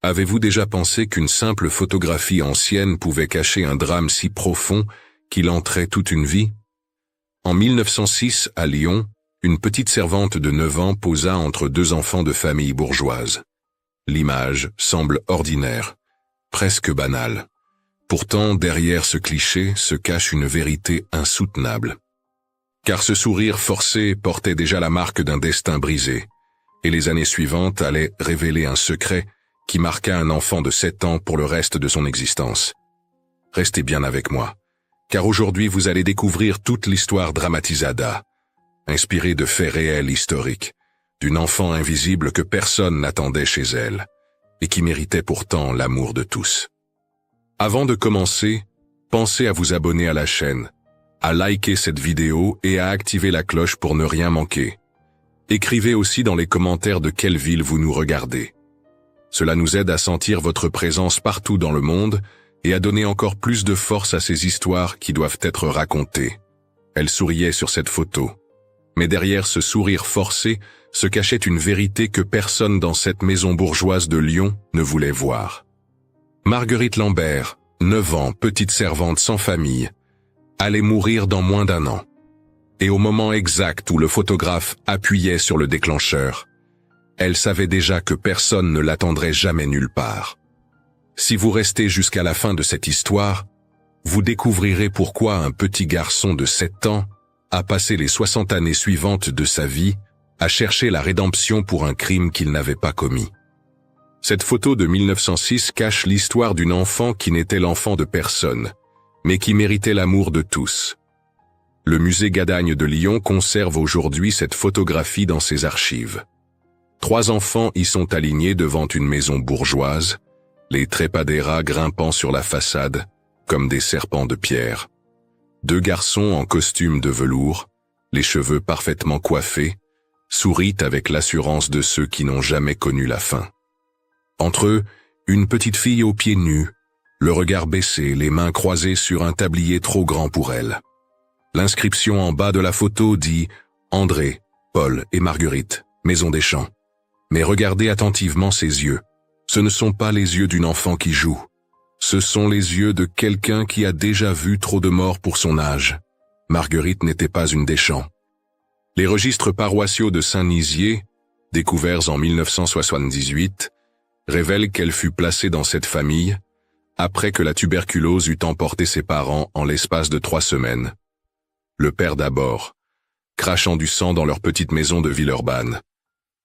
Avez-vous déjà pensé qu'une simple photographie ancienne pouvait cacher un drame si profond qu'il entrait toute une vie? En 1906, à Lyon, une petite servante de 9 ans posa entre deux enfants de famille bourgeoise. L'image semble ordinaire, presque banale. Pourtant, derrière ce cliché se cache une vérité insoutenable. Car ce sourire forcé portait déjà la marque d'un destin brisé, et les années suivantes allaient révéler un secret qui marqua un enfant de 7 ans pour le reste de son existence. Restez bien avec moi, car aujourd'hui vous allez découvrir toute l'histoire dramatisada, inspirée de faits réels historiques, d'une enfant invisible que personne n'attendait chez elle, et qui méritait pourtant l'amour de tous. Avant de commencer, pensez à vous abonner à la chaîne, à liker cette vidéo et à activer la cloche pour ne rien manquer. Écrivez aussi dans les commentaires de quelle ville vous nous regardez. Cela nous aide à sentir votre présence partout dans le monde et à donner encore plus de force à ces histoires qui doivent être racontées. Elle souriait sur cette photo. Mais derrière ce sourire forcé se cachait une vérité que personne dans cette maison bourgeoise de Lyon ne voulait voir. Marguerite Lambert, 9 ans, petite servante sans famille, allait mourir dans moins d'1 an. Et au moment exact où le photographe appuyait sur le déclencheur, elle savait déjà que personne ne l'attendrait jamais nulle part. Si vous restez jusqu'à la fin de cette histoire, vous découvrirez pourquoi un petit garçon de 7 ans a passé les 60 années suivantes de sa vie à chercher la rédemption pour un crime qu'il n'avait pas commis. Cette photo de 1906 cache l'histoire d'une enfant qui n'était l'enfant de personne, mais qui méritait l'amour de tous. Le musée Gadagne de Lyon conserve aujourd'hui cette photographie dans ses archives. 3 enfants y sont alignés devant une maison bourgeoise, les trépadéras grimpant sur la façade, comme des serpents de pierre. 2 garçons en costume de velours, les cheveux parfaitement coiffés, sourient avec l'assurance de ceux qui n'ont jamais connu la faim. Entre eux, une petite fille aux pieds nus, le regard baissé, les mains croisées sur un tablier trop grand pour elle. L'inscription en bas de la photo dit « André, Paul et Marguerite, Maison des Champs ». Mais regardez attentivement ses yeux. Ce ne sont pas les yeux d'une enfant qui joue. Ce sont les yeux de quelqu'un qui a déjà vu trop de morts pour son âge. Marguerite n'était pas une Deschamps. Les registres paroissiaux de Saint-Nizier, découverts en 1978, révèlent qu'elle fut placée dans cette famille après que la tuberculose eut emporté ses parents en l'espace de 3 semaines. Le père d'abord, crachant du sang dans leur petite maison de Villeurbanne.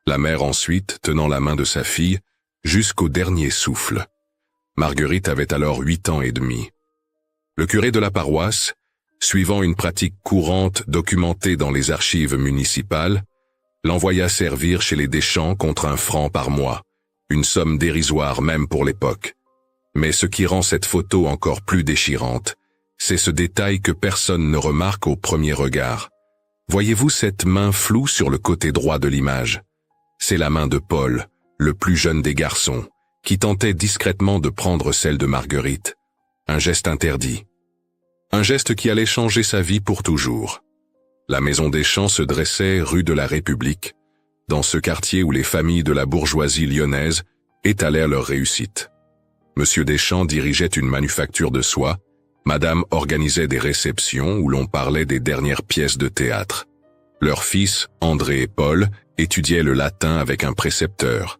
La mère ensuite, tenant la main de sa fille, jusqu'au dernier souffle. Marguerite avait alors 8 ans et demi. Le curé de la paroisse, suivant une pratique courante documentée dans les archives municipales, l'envoya servir chez les Deschamps contre 1 franc par mois, une somme dérisoire même pour l'époque. Mais ce qui rend cette photo encore plus déchirante, c'est ce détail que personne ne remarque au premier regard. Voyez-vous cette main floue sur le côté droit de l'image? C'est la main de Paul, le plus jeune des garçons, qui tentait discrètement de prendre celle de Marguerite. Un geste interdit. Un geste qui allait changer sa vie pour toujours. La maison des Champs se dressait rue de la République, dans ce quartier où les familles de la bourgeoisie lyonnaise étalaient leur réussite. Monsieur Deschamps dirigeait une manufacture de soie, Madame organisait des réceptions où l'on parlait des dernières pièces de théâtre. Leurs fils, André et Paul, étudiaient le latin avec un précepteur.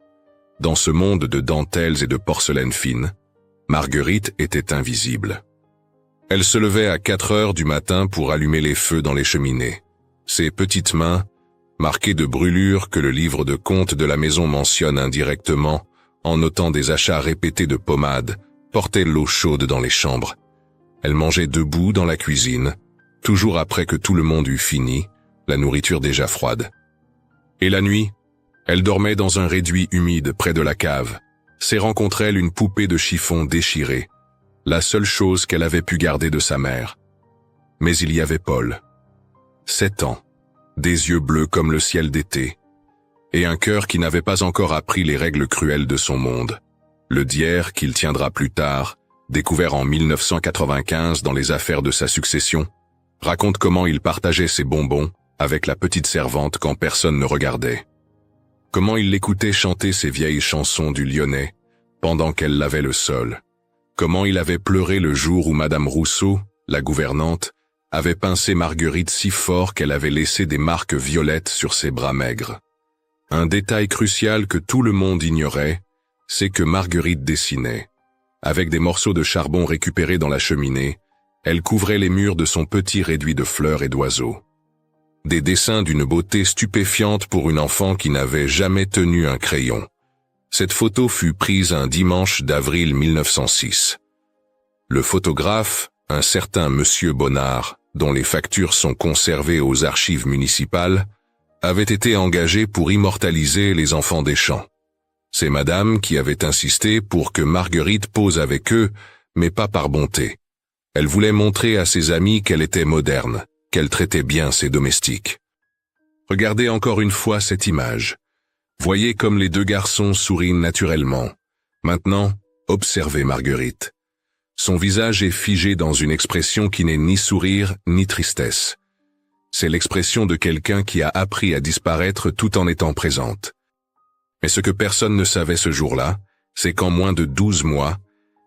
Dans ce monde de dentelles et de porcelaine fine, Marguerite était invisible. Elle se levait à 4 heures du matin pour allumer les feux dans les cheminées. Ses petites mains, marquées de brûlures que le livre de comptes de la maison mentionne indirectement, en notant des achats répétés de pommade, portaient l'eau chaude dans les chambres. Elle mangeait debout dans la cuisine, toujours après que tout le monde eut fini, la nourriture déjà froide. Et la nuit, elle dormait dans un réduit humide près de la cave, serrant contre elle une poupée de chiffon déchirée, la seule chose qu'elle avait pu garder de sa mère. Mais il y avait Paul. 7 ans, des yeux bleus comme le ciel d'été, et un cœur qui n'avait pas encore appris les règles cruelles de son monde. Le dière qu'il tiendra plus tard, découvert en 1995 dans les affaires de sa succession, raconte comment il partageait ses bonbons avec la petite servante quand personne ne regardait. Comment il l'écoutait chanter ses vieilles chansons du Lyonnais, pendant qu'elle lavait le sol. Comment il avait pleuré le jour où Madame Rousseau, la gouvernante, avait pincé Marguerite si fort qu'elle avait laissé des marques violettes sur ses bras maigres. Un détail crucial que tout le monde ignorait, c'est que Marguerite dessinait. Avec des morceaux de charbon récupérés dans la cheminée, elle couvrait les murs de son petit réduit de fleurs et d'oiseaux. Des dessins d'une beauté stupéfiante pour une enfant qui n'avait jamais tenu un crayon. Cette photo fut prise un dimanche d'avril 1906. Le photographe, un certain Monsieur Bonnard, dont les factures sont conservées aux archives municipales, avait été engagé pour immortaliser les enfants des champs. C'est Madame qui avait insisté pour que Marguerite pose avec eux, mais pas par bonté. Elle voulait montrer à ses amis qu'elle était moderne, qu'elle traitait bien ses domestiques. Regardez encore une fois cette image. Voyez comme les deux garçons sourient naturellement. Maintenant, observez Marguerite. Son visage est figé dans une expression qui n'est ni sourire ni tristesse. C'est l'expression de quelqu'un qui a appris à disparaître tout en étant présente. Mais ce que personne ne savait ce jour-là, c'est qu'en moins de 12 mois,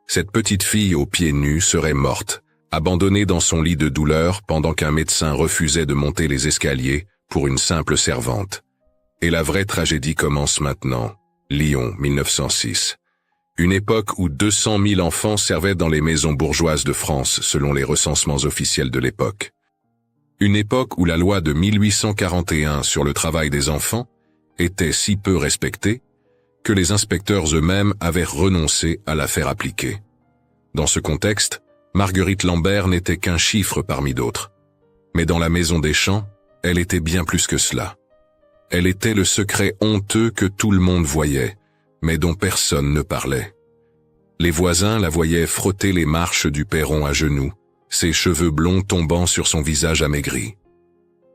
cette petite fille aux pieds nus serait morte, abandonnée dans son lit de douleur pendant qu'un médecin refusait de monter les escaliers pour une simple servante. Et la vraie tragédie commence maintenant. Lyon, 1906. Une époque où 200 000 enfants servaient dans les maisons bourgeoises de France selon les recensements officiels de l'époque. Une époque où la loi de 1841 sur le travail des enfants était si peu respectée que les inspecteurs eux-mêmes avaient renoncé à la faire appliquer. Dans ce contexte, Marguerite Lambert n'était qu'un chiffre parmi d'autres. Mais dans la Maison des Champs, elle était bien plus que cela. Elle était le secret honteux que tout le monde voyait, mais dont personne ne parlait. Les voisins la voyaient frotter les marches du perron à genoux, ses cheveux blonds tombant sur son visage amaigri.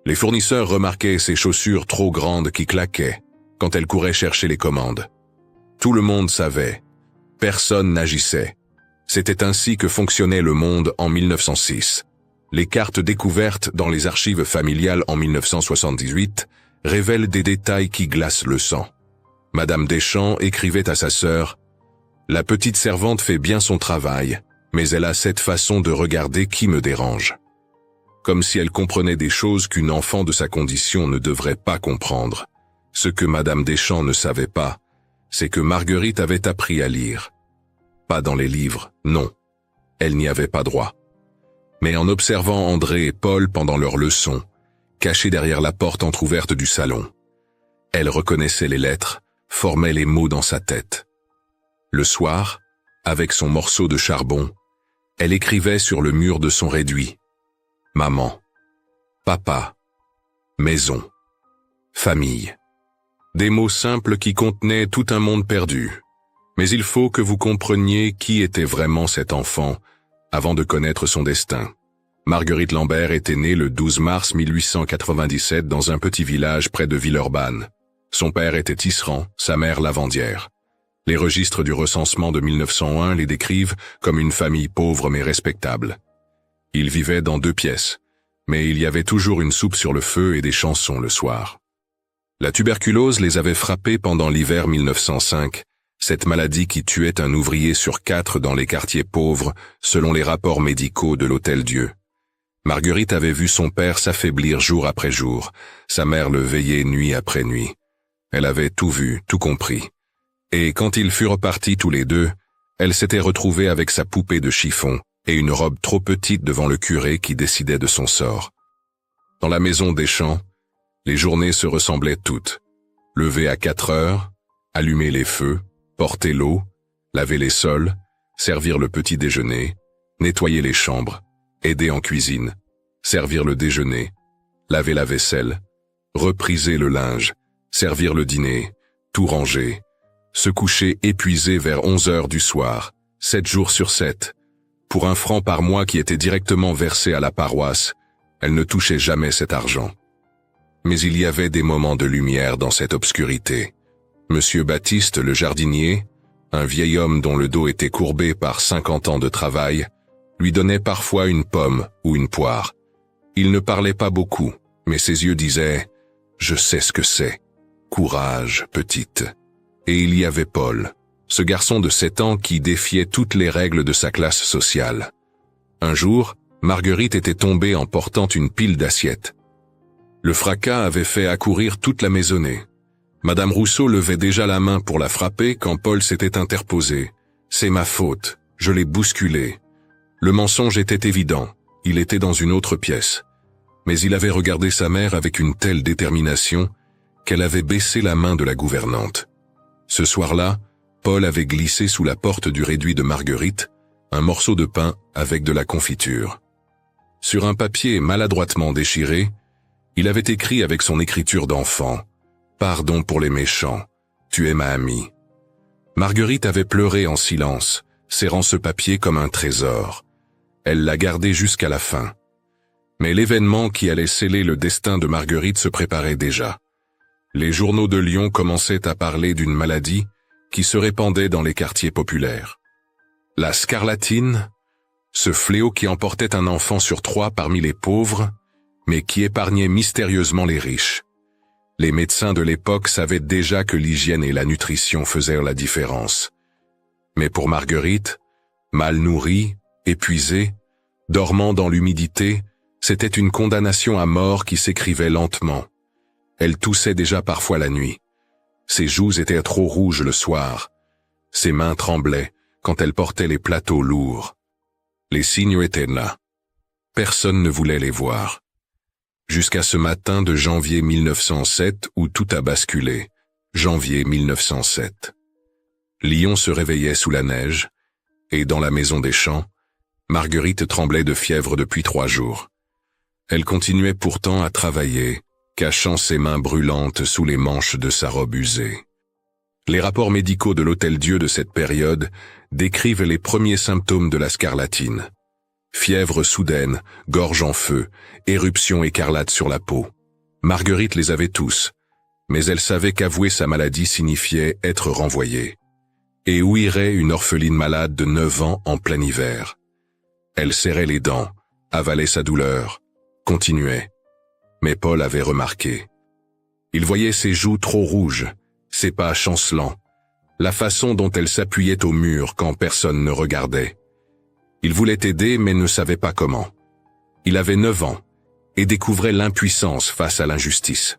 Les fournisseurs remarquaient ses chaussures trop grandes qui claquaient quand elle courait chercher les commandes. Tout le monde savait. Personne n'agissait. C'était ainsi que fonctionnait le monde en 1906. Les cartes découvertes dans les archives familiales en 1978 révèlent des détails qui glacent le sang. Madame Deschamps écrivait à sa sœur « La petite servante fait bien son travail, mais elle a cette façon de regarder qui me dérange. » Comme si elle comprenait des choses qu'une enfant de sa condition ne devrait pas comprendre. Ce que Madame Deschamps ne savait pas, c'est que Marguerite avait appris à lire. Pas dans les livres, non. Elle n'y avait pas droit. Mais en observant André et Paul pendant leur leçon, cachés derrière la porte entr'ouverte du salon. Elle reconnaissait les lettres, formait les mots dans sa tête. Le soir, avec son morceau de charbon, elle écrivait sur le mur de son réduit. Maman, papa, maison, famille. Des mots simples qui contenaient tout un monde perdu. Mais il faut que vous compreniez qui était vraiment cet enfant avant de connaître son destin. Marguerite Lambert était née le 12 mars 1897 dans un petit village près de Villeurbanne. Son père était tisserand, sa mère lavandière. Les registres du recensement de 1901 les décrivent comme une famille pauvre mais respectable. Ils vivaient dans 2 pièces, mais il y avait toujours une soupe sur le feu et des chansons le soir. La tuberculose les avait frappés pendant l'hiver 1905, cette maladie qui tuait un ouvrier sur 4 dans les quartiers pauvres selon les rapports médicaux de l'Hôtel-Dieu. Marguerite avait vu son père s'affaiblir jour après jour, sa mère le veillait nuit après nuit. Elle avait tout vu, tout compris. Et quand ils furent partis tous les deux, elle s'était retrouvée avec sa poupée de chiffon et une robe trop petite devant le curé qui décidait de son sort. Dans la Maison des Champs, les journées se ressemblaient toutes. Lever à 4 heures, allumer les feux, porter l'eau, laver les sols, servir le petit déjeuner, nettoyer les chambres, aider en cuisine, servir le déjeuner, laver la vaisselle, repriser le linge, servir le dîner, tout ranger, se coucher épuisé vers 11 heures du soir, 7 jours sur 7. Pour 1 franc par mois qui était directement versé à la paroisse, elle ne touchait jamais cet argent. Mais il y avait des moments de lumière dans cette obscurité. Monsieur Baptiste, le jardinier, un vieil homme dont le dos était courbé par 50 ans de travail, lui donnait parfois une pomme ou une poire. Il ne parlait pas beaucoup, mais ses yeux disaient « Je sais ce que c'est. Courage, petite. » Et il y avait Paul, ce garçon de 7 ans qui défiait toutes les règles de sa classe sociale. Un jour, Marguerite était tombée en portant une pile d'assiettes. Le fracas avait fait accourir toute la maisonnée. Madame Rousseau levait déjà la main pour la frapper quand Paul s'était interposé. « C'est ma faute, je l'ai bousculé. » Le mensonge était évident, il était dans une autre pièce. Mais il avait regardé sa mère avec une telle détermination qu'elle avait baissé la main de la gouvernante. Ce soir-là, Paul avait glissé sous la porte du réduit de Marguerite un morceau de pain avec de la confiture. Sur un papier maladroitement déchiré, il avait écrit avec son écriture d'enfant « Pardon pour les méchants, tu es ma amie ». Marguerite avait pleuré en silence, serrant ce papier comme un trésor. Elle l'a gardé jusqu'à la fin. Mais l'événement qui allait sceller le destin de Marguerite se préparait déjà. Les journaux de Lyon commençaient à parler d'une maladie qui se répandait dans les quartiers populaires. La scarlatine, ce fléau qui emportait un enfant sur 3 parmi les pauvres, mais qui épargnait mystérieusement les riches. Les médecins de l'époque savaient déjà que l'hygiène et la nutrition faisaient la différence. Mais pour Marguerite, mal nourrie, épuisée, dormant dans l'humidité, c'était une condamnation à mort qui s'écrivait lentement. Elle toussait déjà parfois la nuit. Ses joues étaient trop rouges le soir. Ses mains tremblaient quand elle portait les plateaux lourds. Les signes étaient là. Personne ne voulait les voir. Jusqu'à ce matin de janvier 1907 où tout a basculé. Janvier 1907. Lyon se réveillait sous la neige, et dans la maison des champs, Marguerite tremblait de fièvre depuis 3 jours. Elle continuait pourtant à travailler, cachant ses mains brûlantes sous les manches de sa robe usée. Les rapports médicaux de l'Hôtel-Dieu de cette période décrivent les premiers symptômes de la scarlatine. Fièvre soudaine, gorge en feu, éruption écarlate sur la peau. Marguerite les avait tous, mais elle savait qu'avouer sa maladie signifiait être renvoyée. Et où irait une orpheline malade de 9 ans en plein hiver? Elle serrait les dents, avalait sa douleur, continuait. Mais Paul avait remarqué. Il voyait ses joues trop rouges, ses pas chancelants, la façon dont elle s'appuyait au mur quand personne ne regardait. Il voulait aider mais ne savait pas comment. Il avait 9 ans et découvrait l'impuissance face à l'injustice.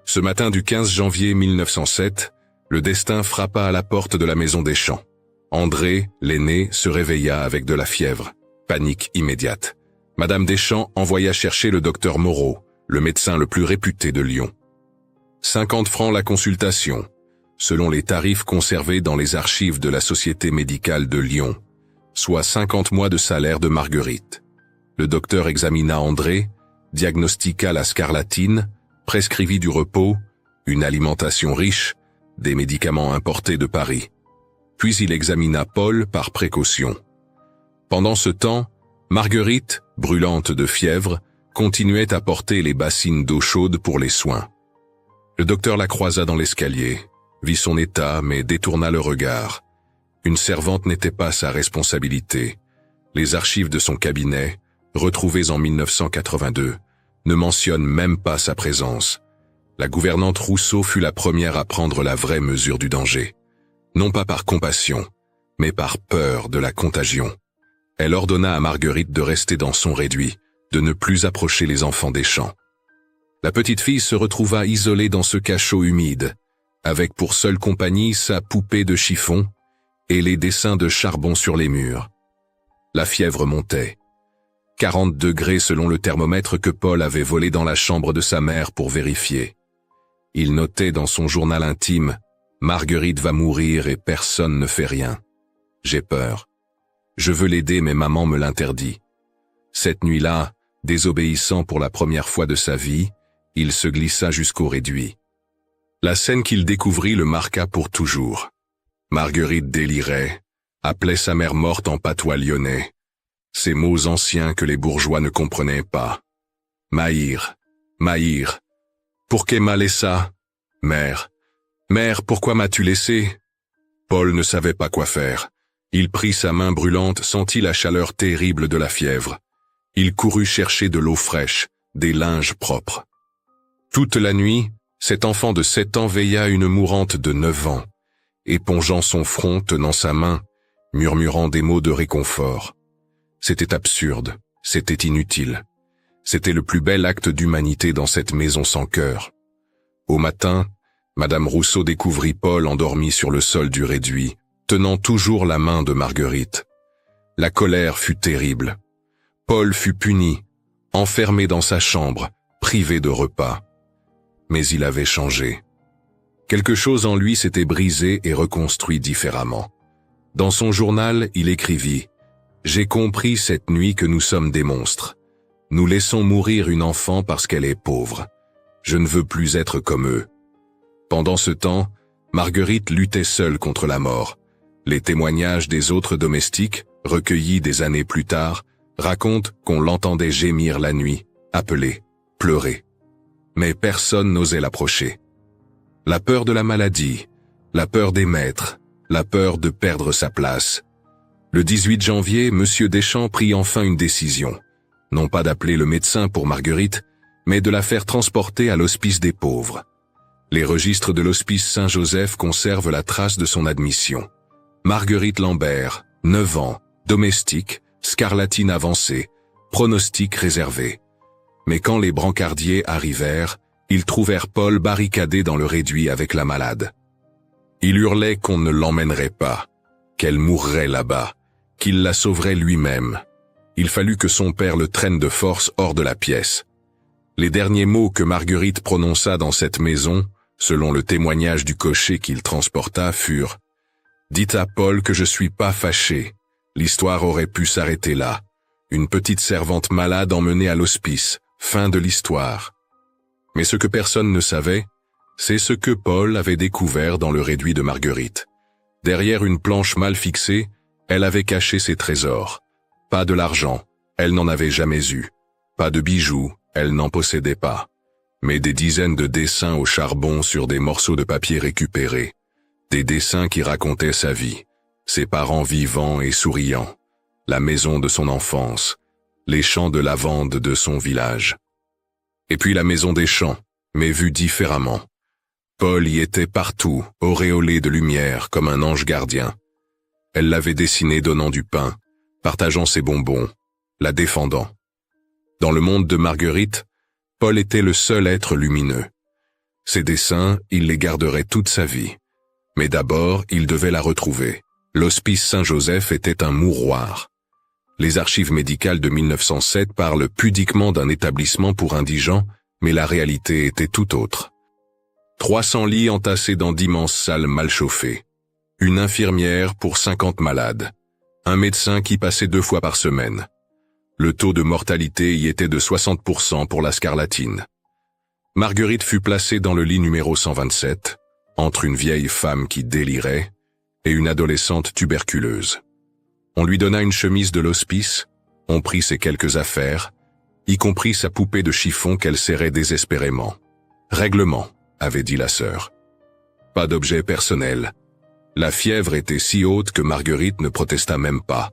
Ce matin du 15 janvier 1907, le destin frappa à la porte de la maison des champs. André, l'aîné, se réveilla avec de la fièvre. Panique immédiate. Madame Deschamps envoya chercher le docteur Moreau, le médecin le plus réputé de Lyon. 50 francs la consultation, selon les tarifs conservés dans les archives de la Société médicale de Lyon, soit 50 mois de salaire de Marguerite. Le docteur examina André, diagnostiqua la scarlatine, prescrivit du repos, une alimentation riche, des médicaments importés de Paris. Puis il examina Paul par précaution. Pendant ce temps, Marguerite, brûlante de fièvre, continuait à porter les bassines d'eau chaude pour les soins. Le docteur la croisa dans l'escalier, vit son état mais détourna le regard. Une servante n'était pas sa responsabilité. Les archives de son cabinet, retrouvées en 1982, ne mentionnent même pas sa présence. La gouvernante Rousseau fut la première à prendre la vraie mesure du danger. Non pas par compassion, mais par peur de la contagion. Elle ordonna à Marguerite de rester dans son réduit, de ne plus approcher les enfants des champs. La petite fille se retrouva isolée dans ce cachot humide, avec pour seule compagnie sa poupée de chiffon et les dessins de charbon sur les murs. La fièvre montait. 40 degrés selon le thermomètre que Paul avait volé dans la chambre de sa mère pour vérifier. Il notait dans son journal intime « Marguerite va mourir et personne ne fait rien. J'ai peur. Je veux l'aider mais maman me l'interdit. » Cette nuit-là, désobéissant pour la première fois de sa vie, il se glissa jusqu'au réduit. La scène qu'il découvrit le marqua pour toujours. Marguerite délirait, appelait sa mère morte en patois lyonnais. Ces mots anciens que les bourgeois ne comprenaient pas. Maïr, Maïr, pour qu'est m'a laissa? Mère, mère, pourquoi m'as-tu laissé? Paul ne savait pas quoi faire. Il prit sa main brûlante, sentit la chaleur terrible de la fièvre. Il courut chercher de l'eau fraîche, des linges propres. Toute la nuit, cet enfant de 7 ans veilla une mourante de 9 ans. épongeant son front, tenant sa main, murmurant des mots de réconfort. C'était absurde, c'était inutile. C'était le plus bel acte d'humanité dans cette maison sans cœur. Au matin, Madame Rousseau découvrit Paul endormi sur le sol du réduit, tenant toujours la main de Marguerite. La colère fut terrible. Paul fut puni, enfermé dans sa chambre, privé de repas. Mais il avait changé. Quelque chose en lui s'était brisé et reconstruit différemment. Dans son journal, il écrivit « J'ai compris cette nuit que nous sommes des monstres. Nous laissons mourir une enfant parce qu'elle est pauvre. Je ne veux plus être comme eux. » Pendant ce temps, Marguerite luttait seule contre la mort. Les témoignages des autres domestiques, recueillis des années plus tard, racontent qu'on l'entendait gémir la nuit, appeler, pleurer. Mais personne n'osait l'approcher. La peur de la maladie, la peur des maîtres, la peur de perdre sa place. Le 18 janvier, M. Deschamps prit enfin une décision. Non pas d'appeler le médecin pour Marguerite, mais de la faire transporter à l'hospice des pauvres. Les registres de l'hospice Saint-Joseph conservent la trace de son admission. Marguerite Lambert, 9 ans, domestique, scarlatine avancée, pronostic réservé. Mais quand les brancardiers arrivèrent, ils trouvèrent Paul barricadé dans le réduit avec la malade. Il hurlait qu'on ne l'emmènerait pas, qu'elle mourrait là-bas, qu'il la sauverait lui-même. Il fallut que son père le traîne de force hors de la pièce. Les derniers mots que Marguerite prononça dans cette maison, selon le témoignage du cocher qu'il transporta, furent « Dites à Paul que je suis pas fâché. L'histoire aurait pu s'arrêter là. Une petite servante malade emmenée à l'hospice. Fin de l'histoire. » Mais ce que personne ne savait, c'est ce que Paul avait découvert dans le réduit de Marguerite. Derrière une planche mal fixée, elle avait caché ses trésors. Pas de l'argent, elle n'en avait jamais eu. Pas de bijoux, elle n'en possédait pas. Mais des dizaines de dessins au charbon sur des morceaux de papier récupérés. Des dessins qui racontaient sa vie, ses parents vivants et souriants, la maison de son enfance, les champs de lavande de son village. Et puis la maison des champs, mais vue différemment. Paul y était partout, auréolé de lumière comme un ange gardien. Elle l'avait dessiné donnant du pain, partageant ses bonbons, la défendant. Dans le monde de Marguerite, Paul était le seul être lumineux. Ses dessins, il les garderait toute sa vie. Mais d'abord, il devait la retrouver. L'hospice Saint-Joseph était un mouroir. Les archives médicales de 1907 parlent pudiquement d'un établissement pour indigents, mais la réalité était tout autre. 300 lits entassés dans d'immenses salles mal chauffées. Une infirmière pour 50 malades. Un médecin qui passait 2 fois par semaine. Le taux de mortalité y était de 60% pour la scarlatine. Marguerite fut placée dans le lit numéro 127, entre une vieille femme qui délirait et une adolescente tuberculeuse. On lui donna une chemise de l'hospice, on prit ses quelques affaires, y compris sa poupée de chiffon qu'elle serrait désespérément. Règlement, avait dit la sœur. Pas d'objet personnel. La fièvre était si haute que Marguerite ne protesta même pas.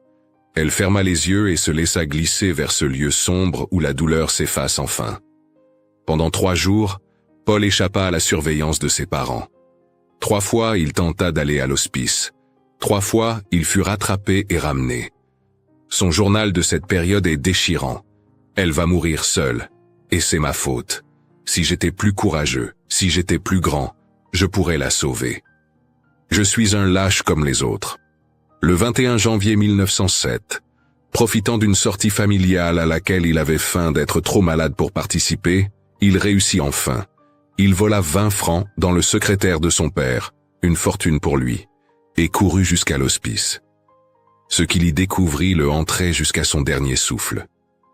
Elle ferma les yeux et se laissa glisser vers ce lieu sombre où la douleur s'efface enfin. Pendant 3 jours, Paul échappa à la surveillance de ses parents. 3 fois, il tenta d'aller à l'hospice. 3 fois, il fut rattrapé et ramené. Son journal de cette période est déchirant. Elle va mourir seule, et c'est ma faute. Si j'étais plus courageux, si j'étais plus grand, je pourrais la sauver. Je suis un lâche comme les autres. Le 21 janvier 1907, profitant d'une sortie familiale à laquelle il avait feint d'être trop malade pour participer, il réussit enfin. Il vola 20 francs dans le secrétaire de son père, une fortune pour lui, et courut jusqu'à l'hospice. Ce qu'il y découvrit le hantrait jusqu'à son dernier souffle.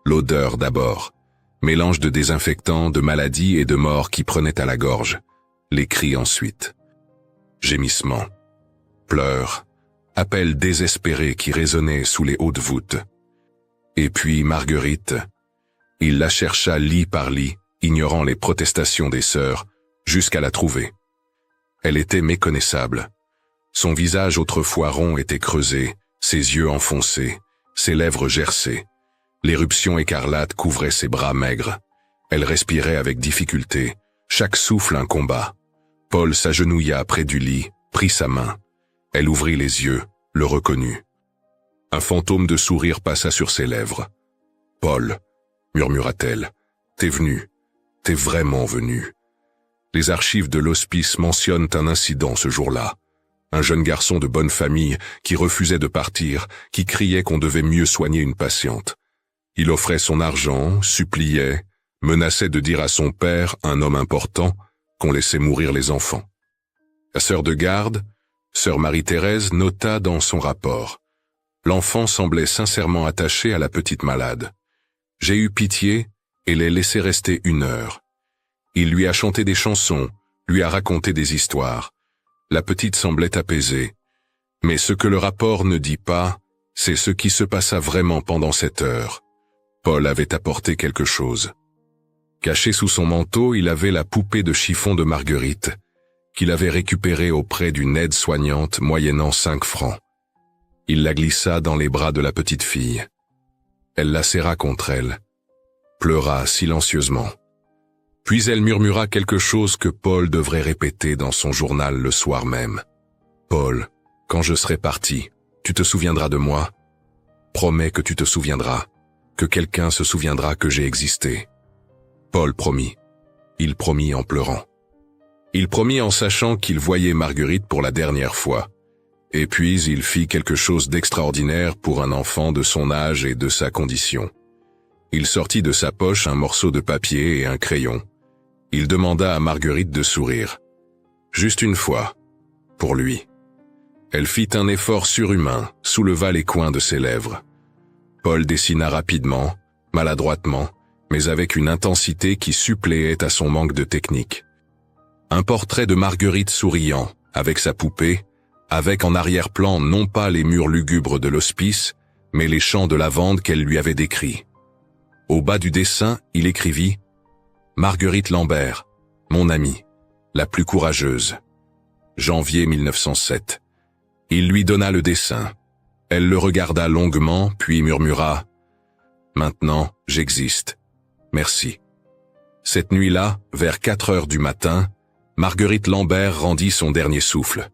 L'odeur d'abord, mélange de désinfectants, de maladies et de mort qui prenaient à la gorge. Les cris ensuite. Gémissements, pleurs, appels désespérés qui résonnaient sous les hautes voûtes. Et puis Marguerite, il la chercha lit par lit, ignorant les protestations des sœurs, jusqu'à la trouver. Elle était méconnaissable. Son visage autrefois rond était creusé, ses yeux enfoncés, ses lèvres gercées. L'éruption écarlate couvrait ses bras maigres. Elle respirait avec difficulté, chaque souffle un combat. Paul s'agenouilla près du lit, prit sa main, Elle ouvrit les yeux, le reconnut. Un fantôme de sourire passa sur ses lèvres. « Paul, » murmura-t-elle, « t'es venu, t'es vraiment venu. » Les archives de l'hospice mentionnent un incident ce jour-là. Un jeune garçon de bonne famille qui refusait de partir, qui criait qu'on devait mieux soigner une patiente. Il offrait son argent, suppliait, menaçait de dire à son père, un homme important, qu'on laissait mourir les enfants. La sœur de garde, sœur Marie-Thérèse, nota dans son rapport. L'enfant semblait sincèrement attaché à la petite malade. J'ai eu pitié et l'ai laissé rester 1 heure. Il lui a chanté des chansons, lui a raconté des histoires. La petite semblait apaisée. Mais ce que le rapport ne dit pas, c'est ce qui se passa vraiment pendant cette heure. Paul avait apporté quelque chose. Caché sous son manteau, il avait la poupée de chiffon de Marguerite, qu'il avait récupérée auprès d'une aide-soignante moyennant 5 francs. Il la glissa dans les bras de la petite fille. Elle la serra contre elle, pleura silencieusement. Puis elle murmura quelque chose que Paul devrait répéter dans son journal le soir même. « Paul, quand je serai parti, tu te souviendras de moi. Promets que tu te souviendras, que quelqu'un se souviendra que j'ai existé. » Paul promit. Il promit en pleurant. Il promit en sachant qu'il voyait Marguerite pour la dernière fois. Et puis il fit quelque chose d'extraordinaire pour un enfant de son âge et de sa condition. Il sortit de sa poche un morceau de papier et un crayon. Il demanda à Marguerite de sourire. Juste une fois. Pour lui. Elle fit un effort surhumain, souleva les coins de ses lèvres. Paul dessina rapidement, maladroitement, mais avec une intensité qui suppléait à son manque de technique. Un portrait de Marguerite souriant, avec sa poupée, avec en arrière-plan non pas les murs lugubres de l'hospice, mais les champs de lavande qu'elle lui avait décrits. Au bas du dessin, il écrivit « Marguerite Lambert, mon amie, la plus courageuse. Janvier 1907. » Il lui donna le dessin. Elle le regarda longuement, puis murmura « Maintenant, j'existe. Merci. » Cette nuit-là, vers 4 heures du matin, Marguerite Lambert rendit son dernier souffle.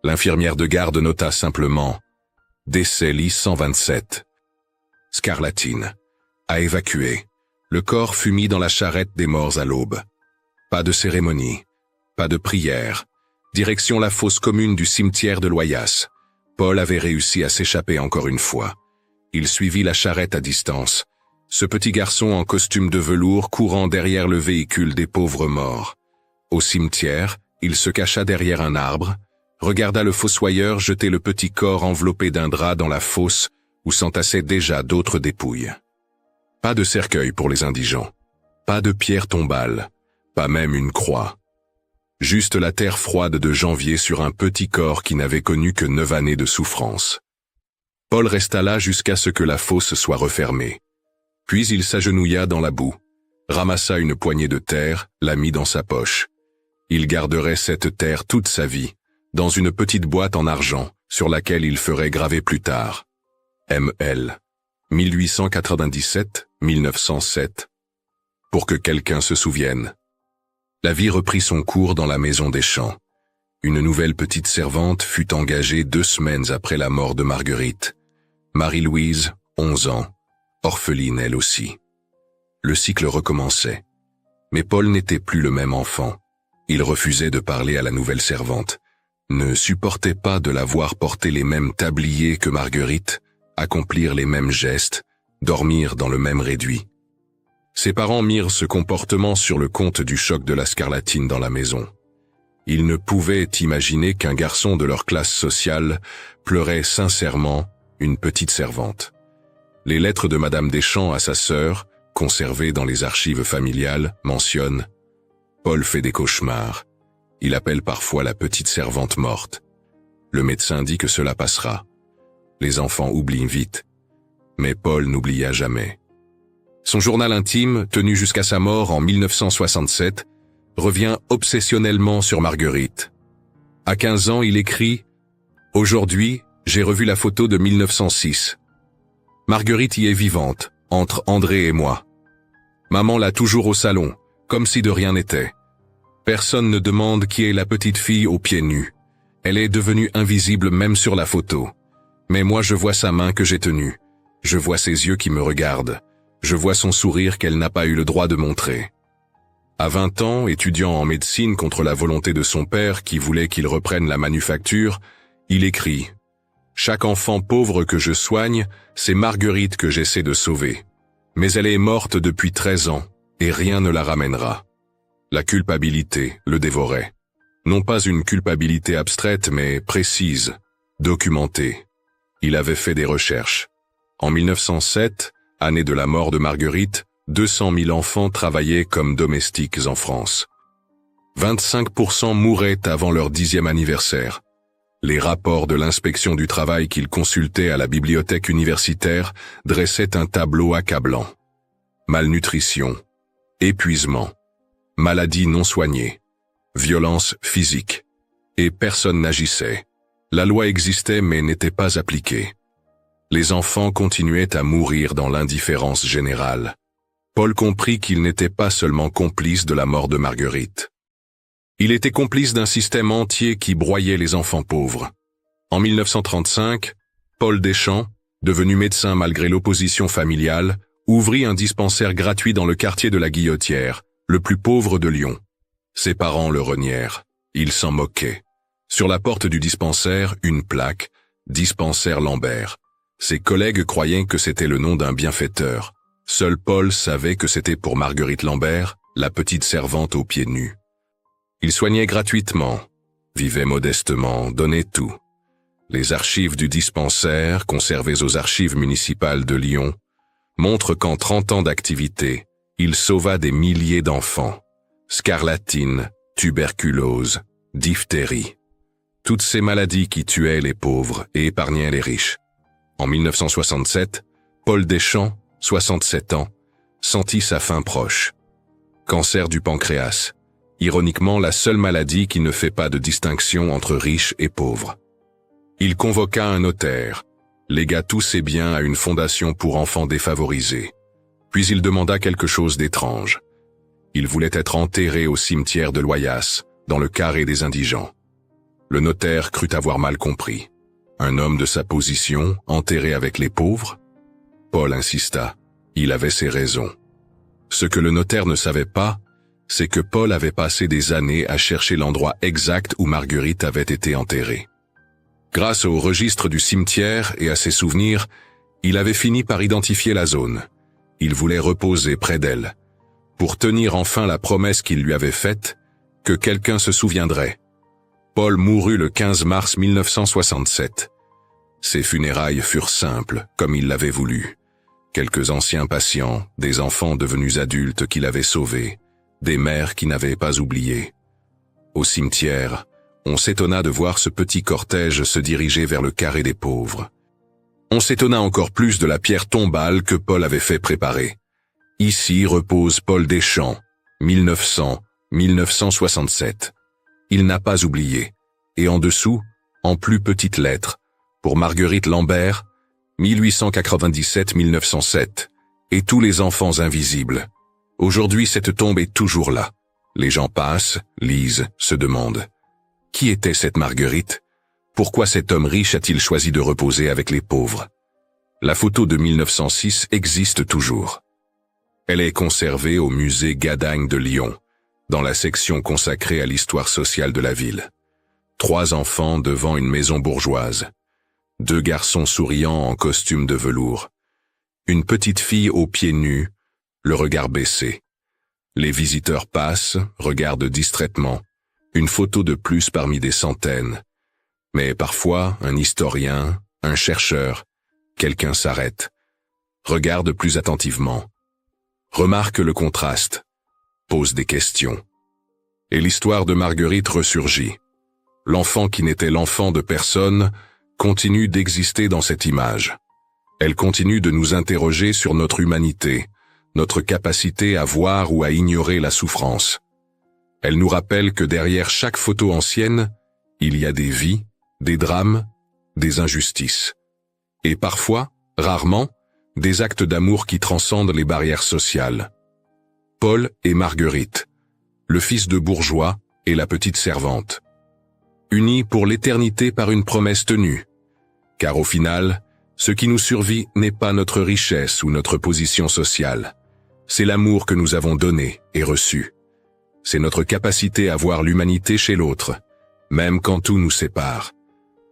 L'infirmière de garde nota simplement « Décès lit 127. Scarlatine. À évacuer. Le corps fut mis dans la charrette des morts à l'aube. Pas de cérémonie. Pas de prière. Direction la fosse commune du cimetière de Loyasse. Paul avait réussi à s'échapper encore une fois. Il suivit la charrette à distance. Ce petit garçon en costume de velours courant derrière le véhicule des pauvres morts. Au cimetière, il se cacha derrière un arbre, regarda le fossoyeur jeter le petit corps enveloppé d'un drap dans la fosse où s'entassaient déjà d'autres dépouilles. Pas de cercueil pour les indigents, pas de pierre tombale, pas même une croix. Juste la terre froide de janvier sur un petit corps qui n'avait connu que 9 années de souffrance. Paul resta là jusqu'à ce que la fosse soit refermée. Puis il s'agenouilla dans la boue, ramassa une poignée de terre, la mit dans sa poche. Il garderait cette terre toute sa vie, dans une petite boîte en argent, sur laquelle il ferait graver plus tard. M.L. 1897-1907. Pour que quelqu'un se souvienne. La vie reprit son cours dans la maison des champs. Une nouvelle petite servante fut engagée 2 semaines après la mort de Marguerite. Marie-Louise, 11 ans, orpheline elle aussi. Le cycle recommençait. Mais Paul n'était plus le même enfant. Il refusait de parler à la nouvelle servante, ne supportait pas de la voir porter les mêmes tabliers que Marguerite, accomplir les mêmes gestes, dormir dans le même réduit. Ses parents mirent ce comportement sur le compte du choc de la scarlatine dans la maison. Ils ne pouvaient imaginer qu'un garçon de leur classe sociale pleurait sincèrement une petite servante. Les lettres de Madame Deschamps à sa sœur, conservées dans les archives familiales, mentionnent « Paul fait des cauchemars. Il appelle parfois la petite servante morte. Le médecin dit que cela passera. Les enfants oublient vite. Mais Paul n'oublia jamais. » Son journal intime, tenu jusqu'à sa mort en 1967, revient obsessionnellement sur Marguerite. À 15 ans, il écrit « Aujourd'hui, j'ai revu la photo de 1906. Marguerite y est vivante, entre André et moi. Maman l'a toujours au salon, comme si de rien n'était. Personne ne demande qui est la petite fille aux pieds nus. Elle est devenue invisible même sur la photo. Mais moi je vois sa main que j'ai tenue. Je vois ses yeux qui me regardent. Je vois son sourire qu'elle n'a pas eu le droit de montrer. À 20 ans, étudiant en médecine contre la volonté de son père qui voulait qu'il reprenne la manufacture, il écrit « Chaque enfant pauvre que je soigne, c'est Marguerite que j'essaie de sauver. Mais elle est morte depuis 13 ans, et rien ne la ramènera. » La culpabilité le dévorait. Non pas une culpabilité abstraite, mais précise, documentée. Il avait fait des recherches. En 1907, année de la mort de Marguerite, 200 000 enfants travaillaient comme domestiques en France. 25% mouraient avant leur 10e anniversaire. Les rapports de l'inspection du travail qu'il consultait à la bibliothèque universitaire dressaient un tableau accablant. Malnutrition, épuisement, maladies non soignées, violence physique. Et personne n'agissait. La loi existait mais n'était pas appliquée. Les enfants continuaient à mourir dans l'indifférence générale. Paul comprit qu'il n'était pas seulement complice de la mort de Marguerite. Il était complice d'un système entier qui broyait les enfants pauvres. En 1935, Paul Deschamps, devenu médecin malgré l'opposition familiale, ouvrit un dispensaire gratuit dans le quartier de la Guillotière, le plus pauvre de Lyon. Ses parents le renièrent. Ils s'en moquaient. Sur la porte du dispensaire, une plaque « Dispensaire Lambert ». Ses collègues croyaient que c'était le nom d'un bienfaiteur. Seul Paul savait que c'était pour Marguerite Lambert, la petite servante aux pieds nus. Il soignait gratuitement, vivait modestement, donnait tout. Les archives du dispensaire, conservées aux archives municipales de Lyon, montrent qu'en 30 ans d'activité, il sauva des milliers d'enfants. Scarlatine, tuberculose, diphtérie. Toutes ces maladies qui tuaient les pauvres et épargnaient les riches. En 1967, Paul Deschamps, 67 ans, sentit sa fin proche. Cancer du pancréas. Ironiquement, la seule maladie qui ne fait pas de distinction entre riches et pauvres. Il convoqua un notaire, légua tous ses biens à une fondation pour enfants défavorisés. Puis il demanda quelque chose d'étrange. Il voulait être enterré au cimetière de Loyasse, dans le carré des indigents. Le notaire crut avoir mal compris. Un homme de sa position, enterré avec les pauvres? Paul insista. Il avait ses raisons. Ce que le notaire ne savait pas, c'est que Paul avait passé des années à chercher l'endroit exact où Marguerite avait été enterrée. Grâce au registre du cimetière et à ses souvenirs, il avait fini par identifier la zone. Il voulait reposer près d'elle, pour tenir enfin la promesse qu'il lui avait faite, que quelqu'un se souviendrait. Paul mourut le 15 mars 1967. Ses funérailles furent simples, comme il l'avait voulu. Quelques anciens patients, des enfants devenus adultes qu'il avait sauvés, des mères qui n'avaient pas oublié. Au cimetière, on s'étonna de voir ce petit cortège se diriger vers le carré des pauvres. On s'étonna encore plus de la pierre tombale que Paul avait fait préparer. Ici repose Paul Deschamps, 1900-1967. Il n'a pas oublié. Et en dessous, en plus petites lettres, pour Marguerite Lambert, 1897-1907, et tous les enfants invisibles. Aujourd'hui, cette tombe est toujours là. Les gens passent, lisent, se demandent. Qui était cette Marguerite? Pourquoi cet homme riche a-t-il choisi de reposer avec les pauvres? La photo de 1906 existe toujours. Elle est conservée au musée Gadagne de Lyon, dans la section consacrée à l'histoire sociale de la ville. 3 enfants devant une maison bourgeoise. 2 garçons souriants en costume de velours. Une petite fille aux pieds nus, le regard baissé. Les visiteurs passent, regardent distraitement. Une photo de plus parmi des centaines. Mais parfois, un historien, un chercheur, quelqu'un s'arrête. Regarde plus attentivement. Remarque le contraste. Pose des questions. Et l'histoire de Marguerite ressurgit. L'enfant qui n'était l'enfant de personne continue d'exister dans cette image. Elle continue de nous interroger sur notre humanité, notre capacité à voir ou à ignorer la souffrance. Elle nous rappelle que derrière chaque photo ancienne, il y a des vies, des drames, des injustices. Et parfois, rarement, des actes d'amour qui transcendent les barrières sociales. Paul et Marguerite, le fils de bourgeois et la petite servante. unis pour l'éternité par une promesse tenue. Car au final, ce qui nous survit n'est pas notre richesse ou notre position sociale. C'est l'amour que nous avons donné et reçu. C'est notre capacité à voir l'humanité chez l'autre, même quand tout nous sépare.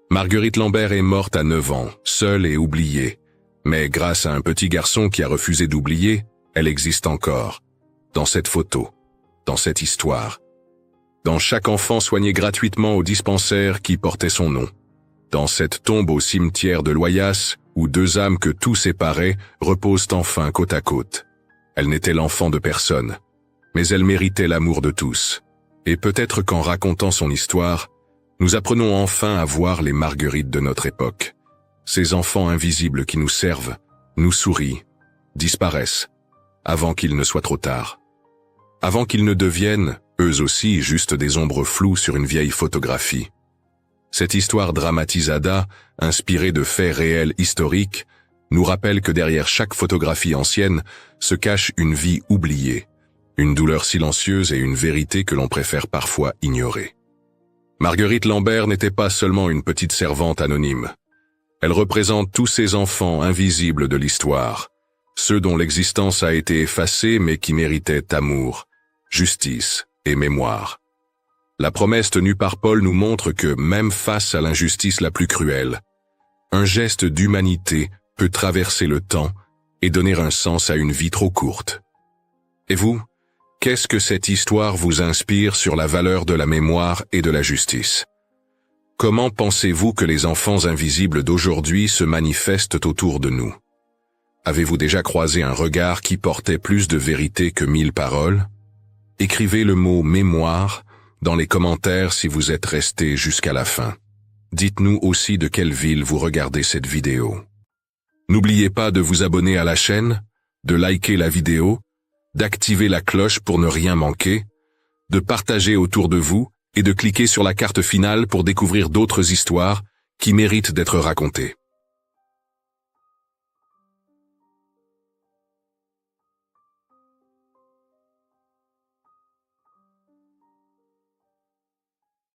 Marguerite Lambert est morte à 9 ans, seule et oubliée. Mais grâce à un petit garçon qui a refusé d'oublier, elle existe encore. Dans cette photo, dans cette histoire. Dans chaque enfant soigné gratuitement au dispensaire qui portait son nom. Dans cette tombe au cimetière de Loyasse, où 2 âmes que tout séparait reposent enfin côte à côte. Elle n'était l'enfant de personne, mais elle méritait l'amour de tous. Et peut-être qu'en racontant son histoire, nous apprenons enfin à voir les Marguerites de notre époque. Ces enfants invisibles qui nous servent, nous sourient, disparaissent, avant qu'il ne soit trop tard. Avant qu'ils ne deviennent, eux aussi, juste des ombres floues sur une vieille photographie. Cette histoire dramatisada, inspirée de faits réels historiques, nous rappelle que derrière chaque photographie ancienne se cache une vie oubliée, une douleur silencieuse et une vérité que l'on préfère parfois ignorer. Marguerite Lambert n'était pas seulement une petite servante anonyme. Elle représente tous ces enfants invisibles de l'histoire, ceux dont l'existence a été effacée mais qui méritaient amour, justice et mémoire. La promesse tenue par Paul nous montre que, même face à l'injustice la plus cruelle, un geste d'humanité peut traverser le temps et donner un sens à une vie trop courte. Et vous, qu'est-ce que cette histoire vous inspire sur la valeur de la mémoire et de la justice? Comment pensez-vous que les enfants invisibles d'aujourd'hui se manifestent autour de nous? Avez-vous déjà croisé un regard qui portait plus de vérité que 1000 paroles? Écrivez le mot « mémoire » dans les commentaires si vous êtes resté jusqu'à la fin. Dites-nous aussi de quelle ville vous regardez cette vidéo. N'oubliez pas de vous abonner à la chaîne, de liker la vidéo, d'activer la cloche pour ne rien manquer, de partager autour de vous et de cliquer sur la carte finale pour découvrir d'autres histoires qui méritent d'être racontées.